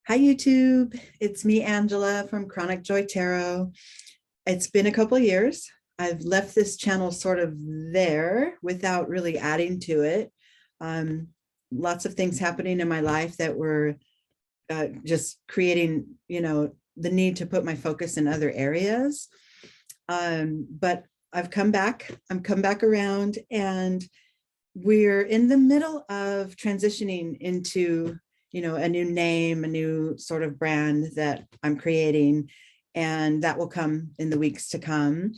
Hi, YouTube. It's me, Angela from Chronic Joy Tarot. It's been a couple of years. I've left this channel sort of there without really adding to it. Um, Lots of things happening in my life that were just creating, the need to put my focus in other areas. But I've come back. I'm come back around, and we're in the middle of transitioning into a new name, a new sort of brand that I'm creating, and that will come in the weeks to come.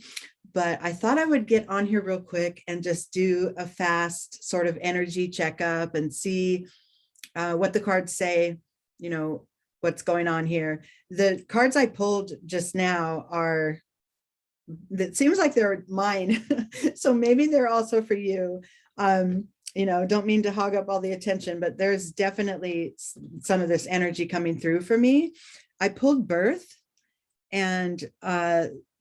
But I thought I would get on here real quick and just do a fast sort of energy checkup and see what the cards say, what's going on here. The cards I pulled just now are, that seems like they're mine. So maybe they're also for you. Don't mean to hog up all the attention, but there's definitely some of this energy coming through for me. I pulled birth, and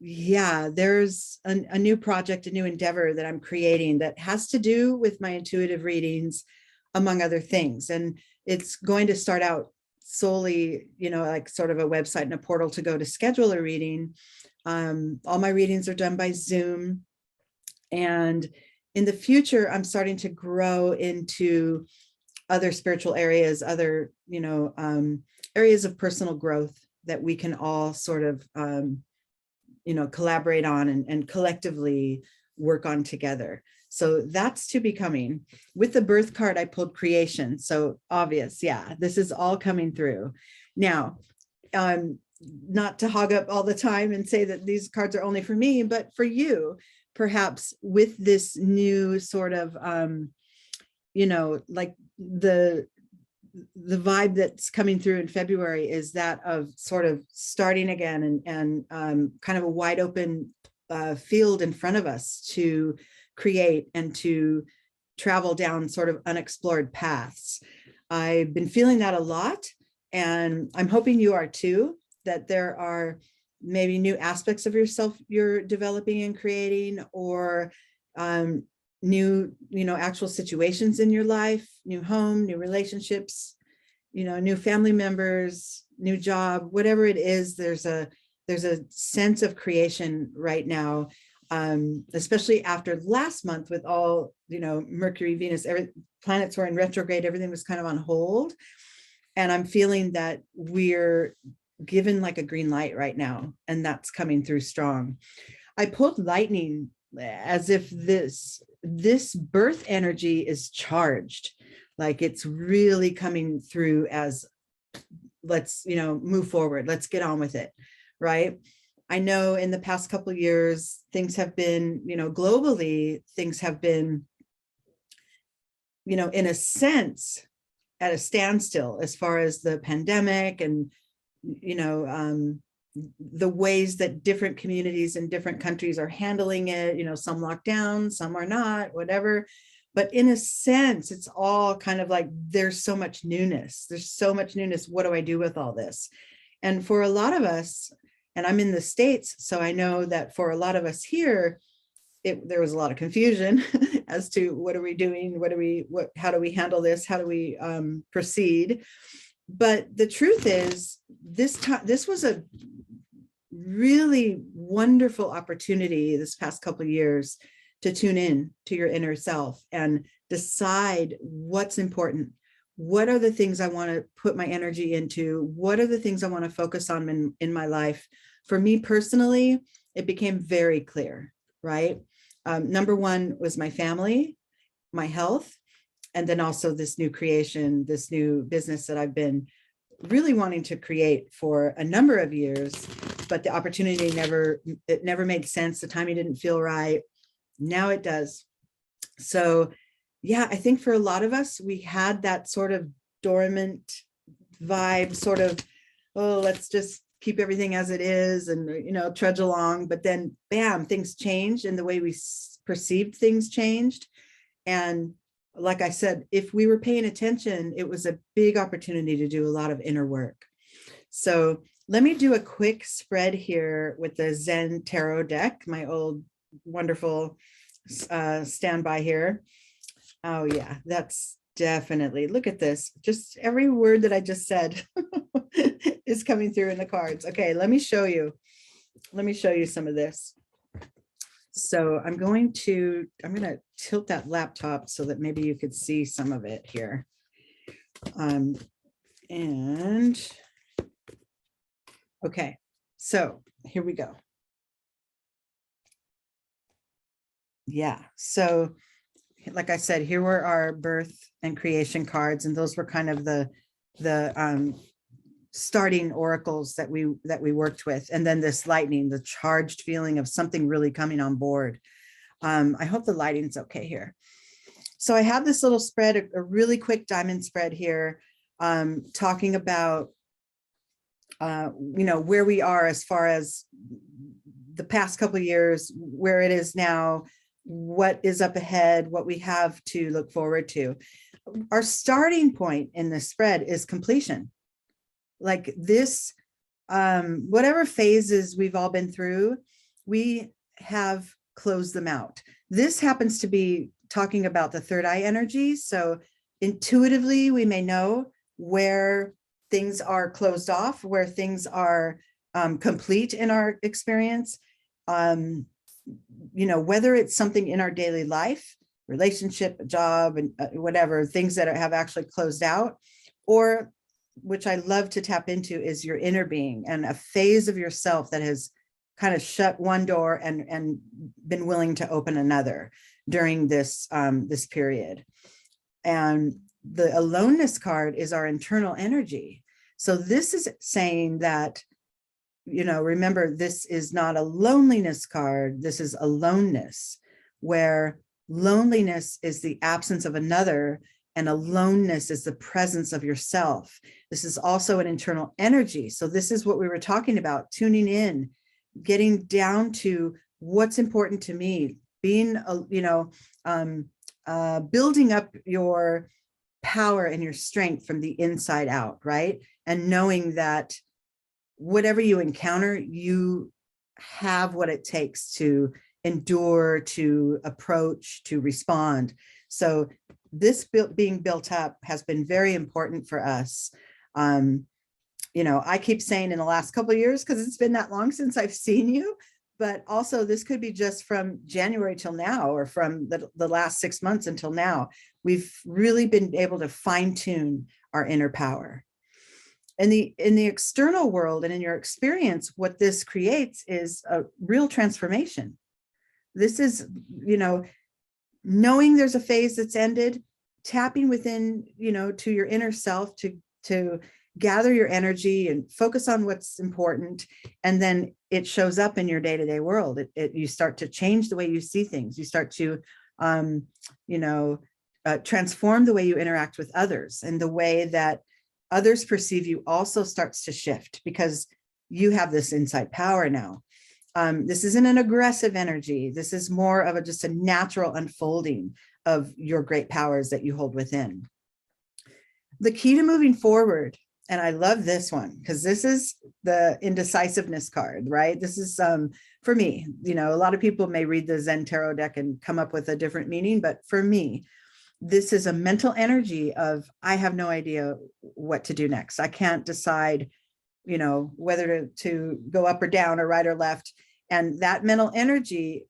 yeah, there's a new project, a new endeavor that I'm creating that has to do with my intuitive readings, among other things. And it's going to start out solely, like sort of a website and a portal to go to schedule a reading. All my readings are done by Zoom. And in the future, I'm starting to grow into other spiritual areas, other, areas of personal growth that we can all sort of, collaborate on and collectively work on together. So that's to be coming. With the birth card, I pulled creation. So obvious, yeah, this is all coming through. Now, not to hog up all the time and say that these cards are only for me, but for you, perhaps with this new sort of, like the vibe that's coming through in February is that of sort of starting again and kind of a wide open field in front of us to create and to travel down sort of unexplored paths. I've been feeling that a lot, and I'm hoping you are too, that there are maybe new aspects of yourself you're developing and creating, or new, actual situations in your life, new home, new relationships, new family members, new job, whatever it is. There's a sense of creation right now, especially after last month with all, Mercury, Venus, planets were in retrograde, everything was kind of on hold. And I'm feeling that we're given like a green light right now, and that's coming through strong. I pulled lightning, as if this birth energy is charged, like it's really coming through as, let's, move forward, let's get on with it, right? I know in the past couple of years, things have been, globally, things have been, in a sense, at a standstill as far as the pandemic and, the ways that different communities in different countries are handling it. Some locked down, some are not, whatever. But in a sense, it's all kind of like, there's so much newness. There's so much newness. What do I do with all this? And for a lot of us, and I'm in the States, so I know that for a lot of us here, there was a lot of confusion as to what are we doing? How do we handle this? How do we proceed? But the truth is, this was a really wonderful opportunity this past couple of years to tune in to your inner self and decide what's important. What are the things I want to put my energy into? What are the things I want to focus on in my life? For me personally, it became very clear, right? Number one was my family, my health, and then also this new creation, this new business that I've been really wanting to create for a number of years, but the opportunity never made sense. The timing didn't feel right. Now it does. So yeah, I think for a lot of us, we had that sort of dormant vibe, sort of, oh, let's just keep everything as it is and, trudge along. But then bam, things changed, and the way we perceived things changed. And like I said, if we were paying attention, it was a big opportunity to do a lot of inner work. So let me do a quick spread here with the Zen Tarot deck, my old wonderful standby here. Oh yeah, that's definitely, look at this. Just every word that I just said is coming through in the cards. Okay, let me show you. Let me show you some of this. So I'm going to tilt that laptop so that maybe you could see some of it here. And okay, so here we go. Yeah, so like I said, here were our birth and creation cards, and those were kind of the starting oracles that we worked with. And then this lightning, the charged feeling of something really coming on board. I hope the lighting's okay here. So I have this little spread, a really quick diamond spread here, talking about where we are as far as the past couple of years, where it is now, what is up ahead, what we have to look forward to. Our starting point in this spread is completion. Like this, whatever phases we've all been through, we have closed them out. This happens to be talking about the third eye energy. So intuitively, we may know where things are closed off, where things are complete in our experience. Whether it's something in our daily life, relationship, a job, and whatever, things that have actually closed out, or which I love to tap into is your inner being and a phase of yourself that has kind of shut one door and been willing to open another during this period. And the aloneness card is our internal energy. So this is saying that, remember, this is not a loneliness card. This is aloneness, where loneliness is the absence of another and aloneness is the presence of yourself. This is also an internal energy. So this is what we were talking about, tuning in, getting down to what's important to me, being, building up your power and your strength from the inside out, right? And knowing that whatever you encounter, you have what it takes to endure, to approach, to respond. So this being built up has been very important for us. I keep saying in the last couple of years, because it's been that long since I've seen you, but also this could be just from January till now, or from the last 6 months until now. We've really been able to fine tune our inner power. In the external world and in your experience, what this creates is a real transformation. This is, knowing there's a phase that's ended, tapping within, to your inner self to gather your energy and focus on what's important. And then it shows up in your day-to-day world. You start to change the way you see things. You start to, transform the way you interact with others, and the way that others perceive you also starts to shift because you have this inside power now. This isn't an aggressive energy. This is more of just a natural unfolding of your great powers that you hold within. The key to moving forward, and I love this one because this is the indecisiveness card, right? This is for me, a lot of people may read the Zen Tarot deck and come up with a different meaning, but for me, this is a mental energy of, I have no idea what to do next. I can't decide, whether to go up or down or right or left. And that mental energy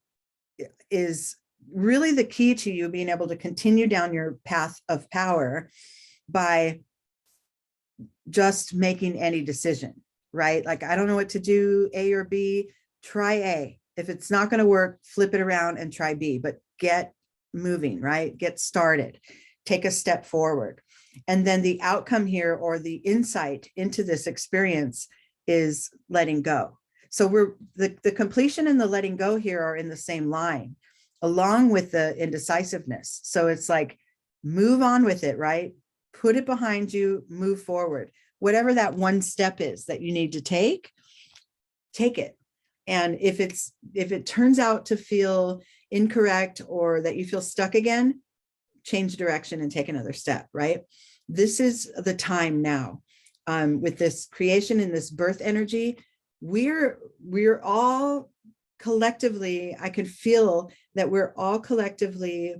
is really the key to you being able to continue down your path of power by just making any decision, right? Like, I don't know what to do, A or B, try A. If it's not going to work, flip it around and try B, but get moving, right? Get started, take a step forward. And then the outcome here, or the insight into this experience, is letting go. So we're the completion and the letting go here are in the same line, along with the indecisiveness. So it's like, move on with it, right? Put it behind you, move forward. Whatever that one step is that you need to take it. And if it turns out to feel incorrect, or that you feel stuck again, change direction and take another step, right? This is the time now. With this creation and this birth energy, we're all collectively, I can feel that we're all collectively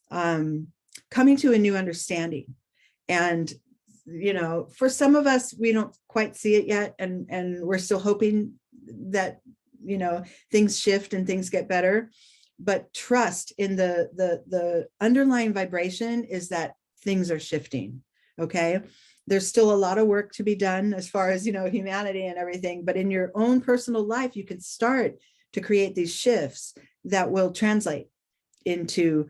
coming to a new understanding. And you know, for some of us, we don't quite see it yet. And we're still hoping that, you know, things shift and things get better. But trust in the underlying vibration is that things are shifting. Okay. There's still a lot of work to be done as far as, you know, humanity and everything, but in your own personal life, you can start to create these shifts that will translate into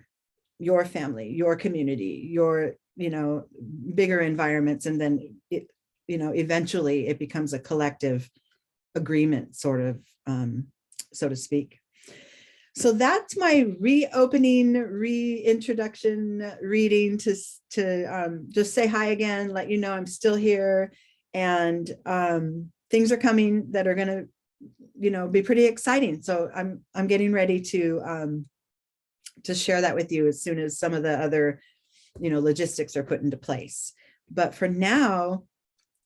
your family, your community, your, you know, bigger environments. And then it, you know, eventually it becomes a collective agreement, sort of, so to speak. So that's my reopening, reintroduction reading to just say hi again, let you know I'm still here, and things are coming that are going to, you know, be pretty exciting. So I'm getting ready to share that with you as soon as some of the other, you know, logistics are put into place. But for now,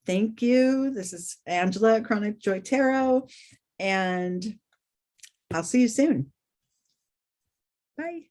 thank you. This is Angela at Chronic Joy Tarot, and I'll see you soon. Bye.